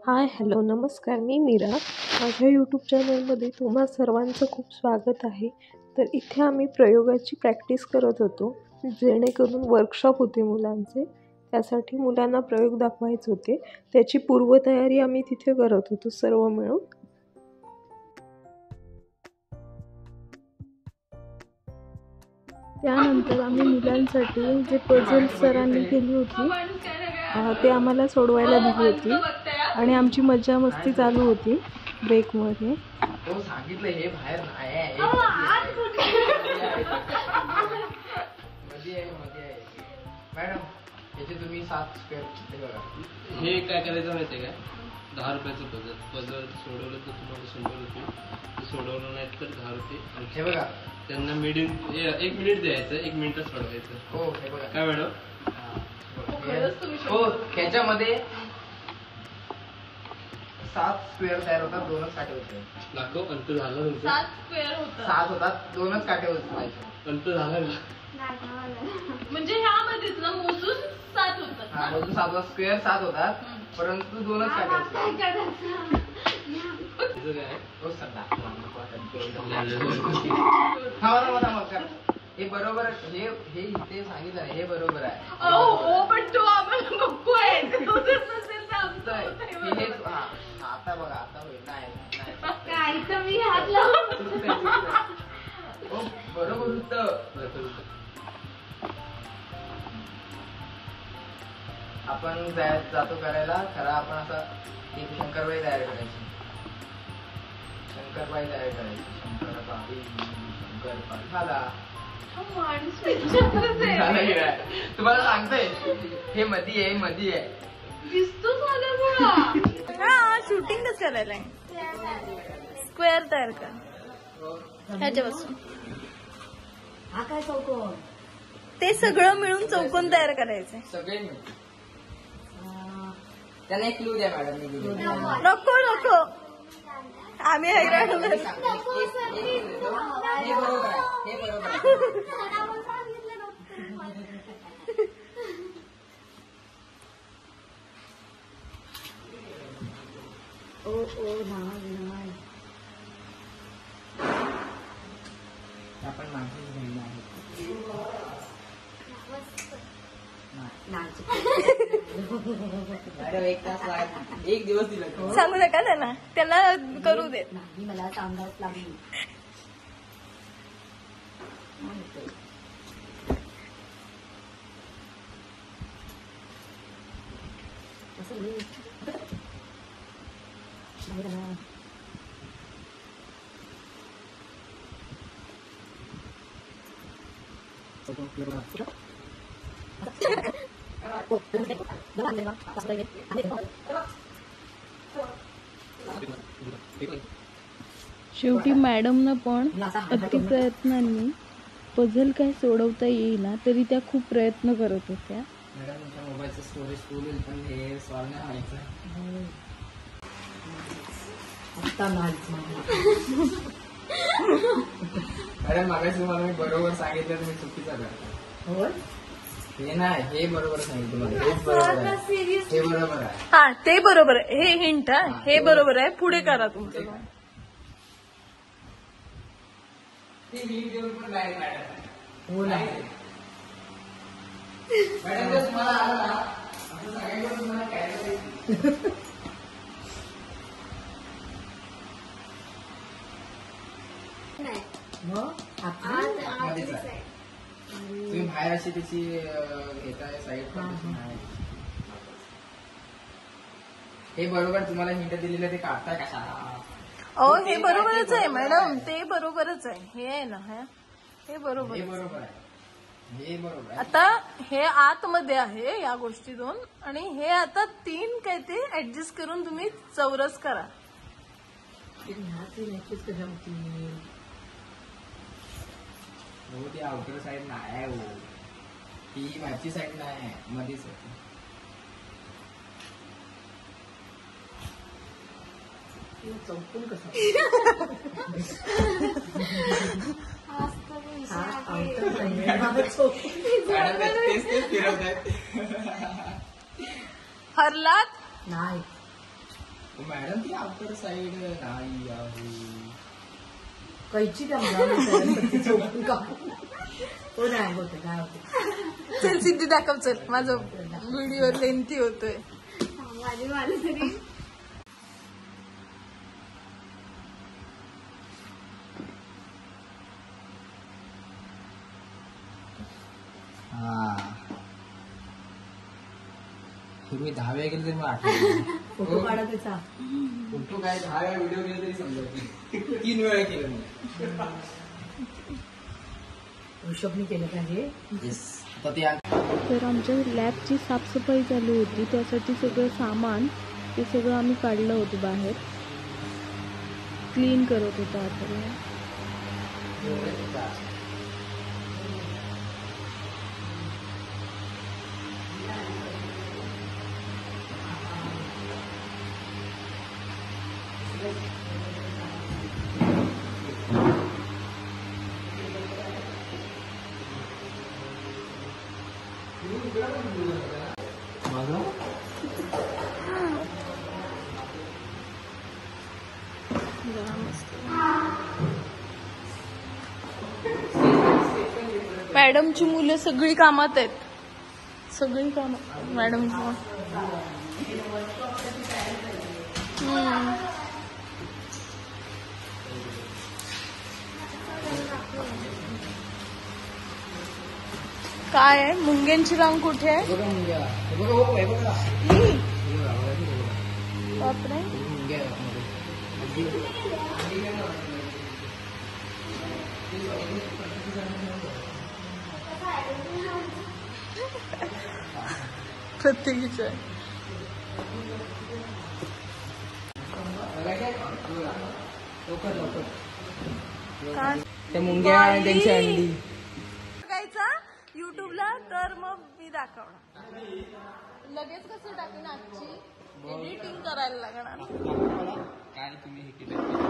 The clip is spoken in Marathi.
हाय हॅलो नमस्कार, मी मीरा. माझ्या यूट्यूब चॅनलमध्ये तुम्हा सर्वांचं खूप स्वागत आहे. तर इथे आम्ही प्रयोगाची प्रॅक्टिस करत होतो, जेणेकरून वर्कशॉप होते मुलांचे. त्यासाठी मुलांना प्रयोग दाखवायचे होते, त्याची पूर्वतयारी आम्ही तिथे करत होतो सर्व मिळून. त्यानंतर आम्ही मुलांसाठी जे पझल सरांनी केली होती ते आम्हाला सोडवायला दिली होती आणि आमची मजा मस्ती चालू होती ब्रेकमध्ये. तो सांगितलं हे बाहेर नाही आहे, मध्ये आहे मॅडम. याचे तुम्ही 7 स्क्वेअर बघा. हे काय करायचं माहिती आहे का, 10 रुपयाचं पझल सोडवलं तर तुम्हाला 100 रुपये, सोडवलं नाही तर 10 रुपये. आणि हे बघा, त्यांना 1 मिनिट द्यायचं, 1 मिनिटच सोडवायचं. हो हे बघा काय मॅडम. हो ह्याच्यामध्ये 7 स्क्वेअर तयार होतात, 2च काटे होते. दाखव अंत झाला तुमचं. 7 स्क्वेअर होतात, 7 होतात, 2च काटे होतात. अंत झाला का. म्हणजे ह्यामध्येच ना मोजून 7 होतात. हा मोजून 7 स्क्वेअर 7 होतात, परंतु 2च काटे असतात. तिचं काय हो सध्या हे बरोबर, हे इथे सांगितलं हे बरोबर आहे. हो पण तो आम्हाला नको आहे, तो जर नसेल तर आमचं हे हा आता बघा, आता होईल. नाही काय तर मी हात लावून हो बरोबर होतं. आपण जातो करायला खरा, आपण असा एक शंकरबाई तयार करायची. शंकरपाळी झाला. तुम्हाला सांगतोय हे मधी आहे दिसतो झालं. शूटिंग कसं करायला स्क्वेअर तयार कर ह्याच्यापासून. हा काय चौकोन, ते सगळं मिळून चौकोन तयार करायचंय. सगळे मिळून. त्यांना एक क्लू द्या मॅडम. नको आम्ही हैराण हे बरोबर आहे. नाही आपण माणसाची बहीण आहे. मॅडम 1 तास लागला, 1 दिवस दिला. सांगू नका त्यांना करू देत. नाही, मला सांगावंच लागली. शेवटी मॅडमनं पण अतिप्रयत्नांनी पझल काय सोडवता येईना तरी त्या खूप प्रयत्न करत होत्या. मॅडम तुमच्या मोबाईलचं स्टोरेज फुल होईल, पण हे सॉल्व नाही व्हायचं. आता मॅडम मागायचं तुम्हाला मी बरोबर सांगितलं, तुम्ही चुकीचा करता. हो हे नाही, हे बरोबर सांगितलं तुम्हाला. हेच बरोबर आहे, हे बरोबर आहे. हा ते बरोबर आहे. हे हिंट हे बरोबर आहे. पुढे करा तुमचं. ते हिंट देऊन पण नाही मॅडम. हो नाही. मॅडम जर तुम्हाला आलं ना असं सांगायचं, तुम्हाला काय मध्येच आहे. तुम्ही बाहेर अशी त्याची घेताय साईड. हे बरोबर तुम्हाला हिंट दिलेलं ते काढताय कशाला. हे बरोबरच आहे मॅडम, ते बरोबरच आहे. हे आहे ना हे बरोबर हे बरोबर आहे. हे बरोबर आहे. आता हे आतमध्ये आहे या गोष्टीतून, आणि हे आता 3 काय ते ऍडजस्ट करून तुम्ही चौरस करा. हो ती आउटर साईड नाही आहे. हो ती मागची साईड नाही आहे, मध्येच आहे. चौकोन कसा हरलात नाही. मॅडम ती आउटर साईड नाही आहे. कैची त्या मुलाला चौकून काढून. हो नाही होतं काय होतं. चल सिद्धी दाखव, चल माझा व्हिडिओ लेंथी होतोय. हा तुम्ही 10 वेळा केलं तरी मला आठवलं. फोटो काढा त्याचा. फोटो काय 10 वेळा व्हिडिओ केला तरी समजत 3 वेळा केलं मी. ऋषभने केलं का हे. येस आता ते तर आमच्या लॅबची साफसफाई चालू होती, त्यासाठी सगळं सामान ते सगळं आम्ही काढलं होतं बाहेर, क्लीन करत होतो आता. मॅडमची मुलं सगळी कामात आहेत, सगळी कामात मॅडमची. काय आहे मुंग्यांची रांग कुठे आहे? बघा मुंग्या, हे बघा हो, हे बघा. ही? हे बघा, बघा, हे बघा. बापरे. हे मुंग्या आहेत आतमध्ये. प्रत्येकीचं आहे. लवकर लवकर. काय त्या मुंग्या आणि त्यांची अंडी. बघायचा युट्यूबला तर मग मी दाखवणार. लगेच कसं टाकेन, आजची एडिटिंग करायला लागणार. काय तुम्ही हे केलं